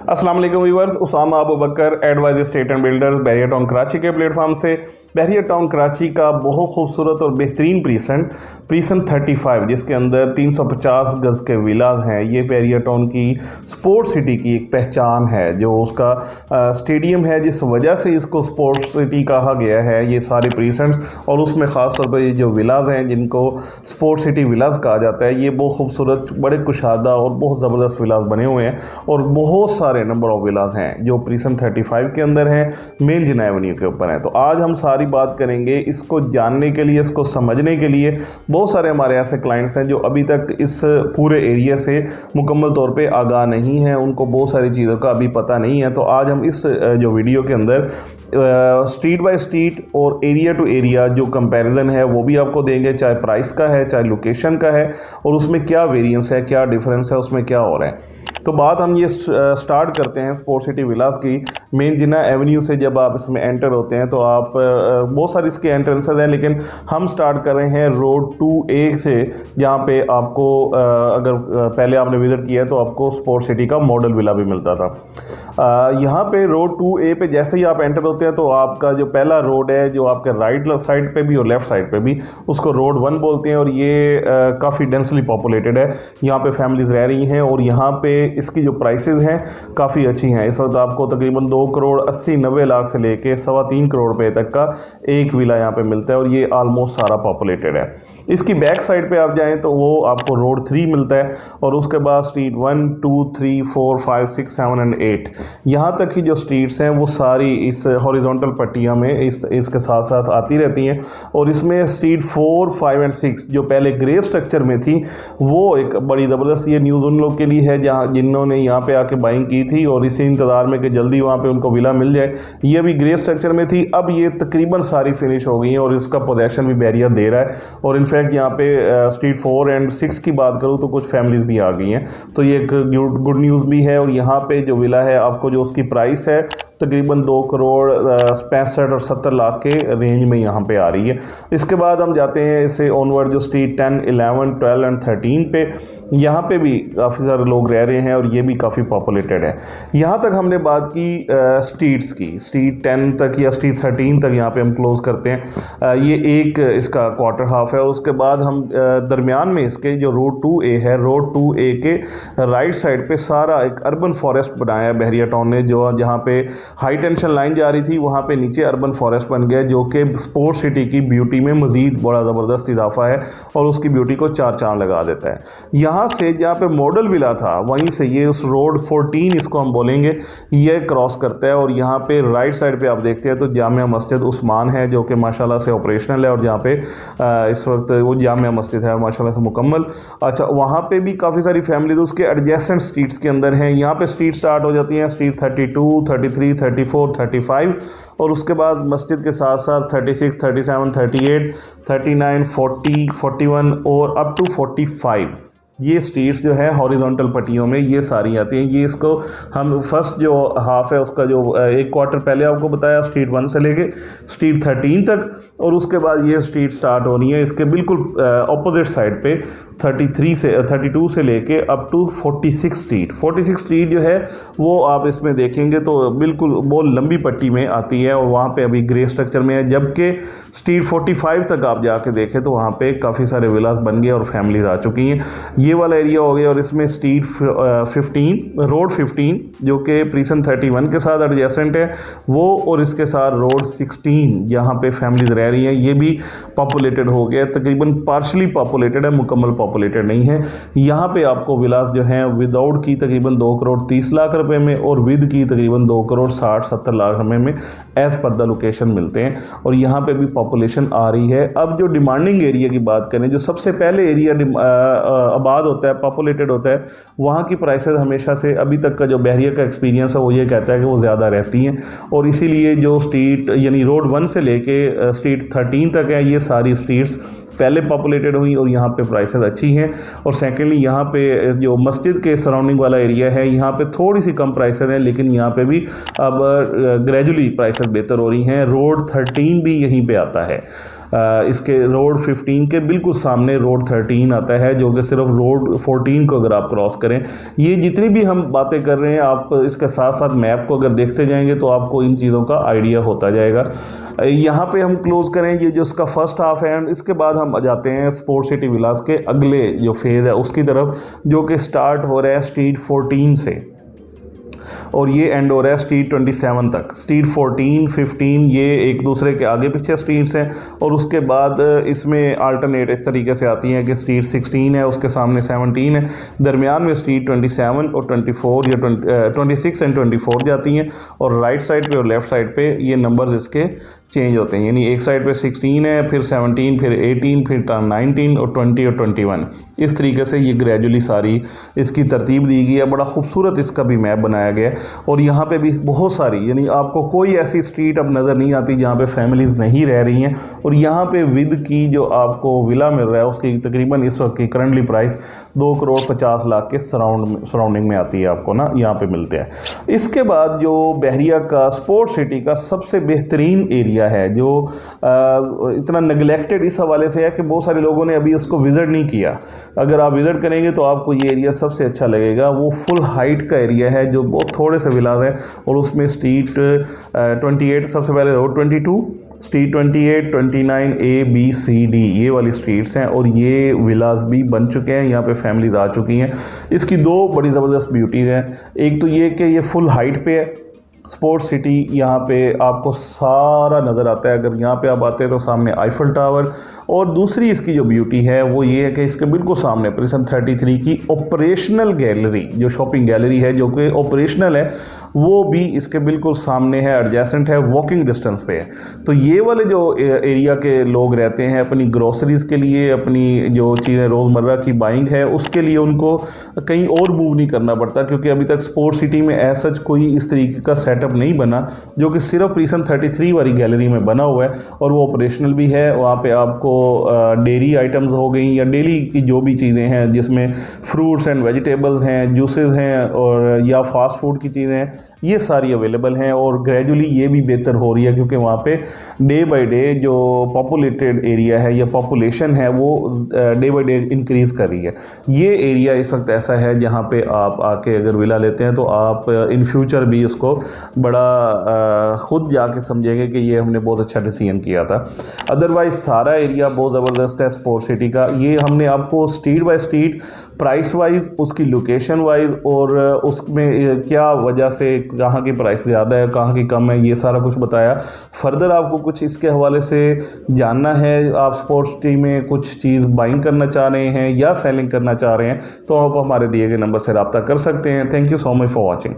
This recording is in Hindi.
अस्सलाम वालेकुम viewers, Usama Abu Bakar advise state and builders Bahria Town Karachi के प्लेटफॉर्म से। बहरिया टाउन कराची का बहुत खूबसूरत और बेहतरीन प्रीसन 35 जिसके अंदर 350 गज के विलाज हैं। ये बहरिया टाउन की स्पोर्ट सिटी की एक पहचान है, जो उसका स्टेडियम है, जिस वजह से इसको स्पोर्ट सिटी कहा गया है। ये सारे प्रीसेंट्स और उसमें ख़ास तौर पर ये जो विलाज हैं जिनको स्पोर्ट सिटी विलाज कहा जाता है, ये बहुत खूबसूरत, बड़े कुशादा और बहुत ज़बरदस्त विलाज बने हुए हैं और बहुत सारे नंबर ऑफ विलाज हैं जो प्रीसन 35 के अंदर हैं, मेन जिना एवेन्यू के ऊपर हैं। तो आज हम सारी बात करेंगे इसको जानने के लिए, इसको समझने के लिए। बहुत सारे हमारे ऐसे क्लाइंट्स हैं जो अभी तक इस पूरे एरिया से मुकम्मल तौर पे आगाह नहीं हैं, उनको बहुत सारी चीज़ों का अभी पता नहीं है। तो आज हम इस जो वीडियो के अंदर स्ट्रीट बाय स्ट्रीट और एरिया टू एरिया जो कंपैरिजन है वो भी आपको देंगे, चाहे प्राइस का है, चाहे लोकेशन का है, और उसमें क्या वेरिएंस है, क्या डिफरेंस है, उसमें क्या हो रहा है। तो बात हम ये स्टार्ट करते हैं स्पोर्ट सिटी विलास की। मेन जिना एवेन्यू से जब आप इसमें एंटर होते हैं तो आप बहुत सारी इसके एंट्रेंसेस हैं, लेकिन हम स्टार्ट कर रहे हैं रोड 2A से, जहाँ पे आपको अगर पहले आपने विज़िट किया तो आपको स्पोर्ट सिटी का मॉडल विला भी मिलता था। यहाँ पे रोड 2A पे जैसे ही आप एंटर होते हैं तो आपका जो पहला रोड है, जो आपके राइट साइड पे भी और लेफ़्ट साइड पे भी, उसको रोड 1 बोलते हैं। और ये काफ़ी डेंसली पॉपुलेटेड है, यहाँ पे फैमिलीज़ रह रही हैं और यहाँ पे इसकी जो प्राइसेस हैं काफ़ी अच्छी हैं। इस वक्त आपको तकरीबन 2 करोड़ 80-90 लाख से लेके 3.25 करोड़ रुपए तक का एक विला यहाँ पे मिलता है और ये आलमोस्ट सारा पॉपुलेटेड है। इसकी बैक साइड पे आप जाएं तो वो आपको रोड 3 मिलता है और उसके बाद स्ट्रीट 1, 2, 3, 4, 5, 6, 7 एंड 8 यहाँ तक की जो स्ट्रीट्स हैं वो सारी इस हॉरिजॉन्टल पट्टियाँ में इसके साथ साथ आती रहती हैं। और इसमें स्ट्रीट 4, 5 एंड 6 जो पहले ग्रे स्ट्रक्चर में थी, वो एक बड़ी ज़बरदस्त ये न्यूज़ उन लोग के लिए है जहाँ जिन्होंने यहाँ पे आके बाइंग की थी और इसी इंतज़ार में कि जल्दी वहाँ पे उनको विला मिल जाए। ये भी ग्रे स्ट्रक्चर में थी, अब ये तकरीबन सारी फिनिश हो गई हैं और इसका पोजेशन भी बहरिया दे रहा है। और इनफैक्ट यहाँ पे स्ट्रीट 4 एंड 6 की बात करूँ तो कुछ फैमिलीज़ भी आ गई हैं, तो ये एक गुड न्यूज़ भी है। और यहाँ पे जो विला है आपको जो उसकी प्राइस है तकरीबन 2 करोड़ 65 और 70 लाख के रेंज में यहाँ पे आ रही है। इसके बाद हम जाते हैं इसे ऑनवर्ड जो स्ट्रीट 10, 11, 12 एंड 13 पे, यहाँ पे भी काफ़ी सारे लोग रह रहे हैं और ये भी काफ़ी पॉपुलेटेड है। यहाँ तक हमने बात की स्ट्रीट्स की, स्ट्रीट 10 तक या स्ट्रीट 13 तक यहाँ पे हम क्लोज करते हैं। ये एक इसका क्वार्टर हाफ है। उसके बाद हम दरमियान में इसके जो रोड 2A है, रोड 2A के राइट साइड पे सारा एक अर्बन फॉरेस्ट बनाया है बहरिया टाउन ने, जो जहाँ पे हाई टेंशन लाइन जा रही थी वहाँ पे नीचे अर्बन फॉरेस्ट बन गया, जो कि स्पोर्ट सिटी की ब्यूटी में मज़ीद बड़ा ज़बरदस्त इजाफा है और उसकी ब्यूटी को 4 चांद लगा देता है। यहाँ से जहाँ पे मॉडल विला था वहीं से ये उस रोड 14 इसको हम बोलेंगे, ये क्रॉस करता है। और यहाँ पे राइट साइड पे आप देखते हैं तो जामिया मस्जिद उस्मान है, जो कि माशाल्लाह से ऑपरेशनल है और जहाँ पे इस वक्त वो जामिया मस्जिद है माशाल्लाह से मुकम्मल। अच्छा, वहाँ पे भी काफ़ी सारी फैमिलीज उसके एडजेसेंट स्ट्रीट्स के अंदर हैं। यहाँ पे स्ट्रीट स्टार्ट हो जाती हैं स्ट्रीट 32, 33, 34, 35 और उसके बाद मस्जिद के साथ साथ 36, 37, 38, 39, 40, 41 और अप टू 45 ये स्ट्रीट्स जो है हॉरिजॉन्टल पट्टियों में ये सारी आती हैं। ये इसको हम फर्स्ट जो हाफ है उसका जो एक क्वार्टर पहले आपको बताया स्ट्रीट 1 से लेके स्ट्रीट 13 तक, और उसके बाद ये स्ट्रीट स्टार्ट हो रही है इसके बिल्कुल ऑपोजिट साइड पे 32 से लेके अप टू 46 स्ट्रीट जो है वो आप इसमें देखेंगे तो बिल्कुल बहुत लंबी पट्टी में आती है और वहाँ पे अभी ग्रे स्ट्रक्चर में है। जबकि स्ट्रीट 45 तक आप जाके देखें तो वहाँ पे काफ़ी सारे विलास बन गए और फैमिलीज आ चुकी हैं। ये वाला एरिया हो गया और इसमें स्ट्रीट 15 रोड 15 जो कि प्रीसन 31 के साथ एडजेसेंट है वो, और इसके साथ रोड 16 यहाँ पे फैमिलीज रह रही हैं, ये भी पॉपुलेटेड हो गया, तकरीबन पार्शली पॉपुलेटेड है, मुकम्मल पॉपुलेटेड नहीं है। यहाँ पे आपको विलास जो हैं विदाउट की तकरीबन 2 करोड़ 30 लाख रुपए में और विद की तकरीबन 2 करोड़ 60-70 लाख रुपए में एज पर द लोकेशन मिलते हैं और यहाँ पे भी पॉपुलेशन आ रही है। अब जो डिमांडिंग एरिया की बात करें, जो सबसे पहले एरिया आबाद होता है, पॉपुलेटेड होता है, वहाँ की प्राइसेस हमेशा से अभी तक का जो बहरिया का एक्सपीरियंस है वो ये कहता है कि वो ज़्यादा रहती हैं। और इसीलिए जो स्ट्रीट यानी रोड 1 से लेके स्ट्रीट 13 तक है, ये सारी स्ट्रीट्स पहले पॉपुलेटेड हुई और यहाँ पे प्राइसेस अच्छी हैं। और सेकेंडली यहाँ पे जो मस्जिद के सराउंडिंग वाला एरिया है यहाँ पे थोड़ी सी कम प्राइसेस हैं, लेकिन यहाँ पे भी अब ग्रेजुअली प्राइसेस बेहतर हो रही हैं। रोड 13 भी यहीं पे आता है। इसके रोड 15 के बिल्कुल सामने रोड 13 आता है, जो कि सिर्फ रोड 14 को अगर आप क्रॉस करें, ये जितनी भी हम बातें कर रहे हैं आप इसके साथ साथ मैप को अगर देखते जाएंगे तो आपको इन चीज़ों का आइडिया होता जाएगा। यहाँ पे हम क्लोज करें ये जो इसका फर्स्ट हाफ है, एंड इसके बाद हम आ जाते हैं स्पोर्ट सिटी विलास के अगले जो फेज़ है उसकी तरफ, जो कि स्टार्ट हो रहा है स्ट्रीट 14 से और ये एंड हो रहा है स्ट्रीट 27 तक। स्ट्रीट 14, 15 ये एक दूसरे के आगे पीछे स्ट्रीट्स हैं, और उसके बाद इसमें अल्टरनेट इस तरीके से आती हैं कि स्ट्रीट 16 है, उसके सामने 17 है, दरमियान में स्ट्रीट 27 और 24 या 26 एंड 24 जाती हैं, और राइट साइड पे और लेफ़्ट साइड पे ये नंबर्स इसके चेंज होते हैं। यानी एक साइड पे 16 है, फिर 17, फिर 18, फिर 19 और 20 और 21, इस तरीके से ये ग्रेजुअली सारी इसकी तरतीब दी गई है। बड़ा खूबसूरत इसका भी मैप बनाया गया है, और यहाँ पे भी बहुत सारी, यानी आपको कोई ऐसी स्ट्रीट अब नज़र नहीं आती जहाँ पे फैमिलीज़ नहीं रह रही हैं। और यहाँ पे विद की जो आपको विला मिल रहा है उसकी तकरीबन इस वक्त की करंटली प्राइस 2,50,00,000 के सराउंडिंग में आती है, आपको ना यहाँ पे मिलते हैं। इसके बाद जो बहरिया का स्पोर्ट सिटी का सबसे बेहतरीन एरिया है, जो इतना नेगलेक्टेड इस हवाले से है कि बहुत सारे लोगों ने अभी उसको विज़िट नहीं किया। अगर आप विज़िट करेंगे तो आपको ये एरिया सबसे अच्छा लगेगा। वो फुल हाइट का एरिया है जो बहुत थोड़े से विलास है, और उसमें स्ट्रीट 28 सबसे पहले, road 22, street 28, 29, A, B, C, D ये वाली स्ट्रीट्स हैं, और ये विलास भी बन चुके हैं, यहाँ पे फैमिलीज आ चुकी हैं। इसकी दो बड़ी ज़बरदस्त ब्यूटीज़ हैं। एक तो ये कि ये फुल हाइट पे है स्पोर्ट्स सिटी, यहाँ पे आपको सारा नज़र आता है। अगर यहाँ पे आप आते हैं तो सामने आईफल टावर, और दूसरी इसकी जो ब्यूटी है वो ये है कि इसके बिल्कुल सामने प्रिज्म 33 की ऑपरेशनल गैलरी, जो शॉपिंग गैलरी है जो कि ऑपरेशनल है, वो भी इसके बिल्कुल सामने है, एडजेसेंट है, वॉकिंग डिस्टेंस पे है। तो ये वाले जो एरिया के लोग रहते हैं अपनी ग्रोसरीज़ के लिए, अपनी जो चीज़ें रोज़मर्रा की बाइंग है उसके लिए उनको कहीं और मूव नहीं करना पड़ता, क्योंकि अभी तक स्पोर्ट सिटी में ऐसा कोई इस तरीके का सेटअप नहीं बना जो कि सिर्फ प्रिज्म 33 वाली गैलरी में बना हुआ है, और वो ऑपरेशनल भी है। वहाँ पे आपको डेयरी आइटम्स हो गई या डेली की जो भी चीज़ें हैं जिसमें फ्रूट्स एंड वेजिटेबल्स हैं, जूसेस हैं, और या फास्ट फूड की चीज़ें हैं, ये सारी अवेलेबल हैं। और ग्रेजुअली ये भी बेहतर हो रही है, क्योंकि वहाँ पे डे बाय डे जो पॉपुलेटेड एरिया है या पॉपुलेशन है वो डे बाय डे इंक्रीज़ कर रही है। ये एरिया इस वक्त ऐसा है जहाँ पे आप आके अगर विला लेते हैं तो आप इन फ्यूचर भी उसको बड़ा खुद जाके समझेंगे कि ये हमने बहुत अच्छा डिसीजन किया था। अदरवाइज़ सारा एरिया बहुत ज़बरदस्त है स्पोर्ट सिटी का। ये हमने आपको street by street, price wise, उसकी लोकेशन वाइज, और उसमें क्या वजह से कहाँ की प्राइस ज़्यादा है कहाँ की कम है, ये सारा कुछ बताया। फर्दर आपको कुछ इसके हवाले से जानना है, आप स्पोर्ट्स सिटी में कुछ चीज़ बाइंग करना चाह रहे हैं या सेलिंग करना चाह रहे हैं, तो आप हमारे दिए गए नंबर से रब्ता कर सकते हैं। Thank you so much for watching.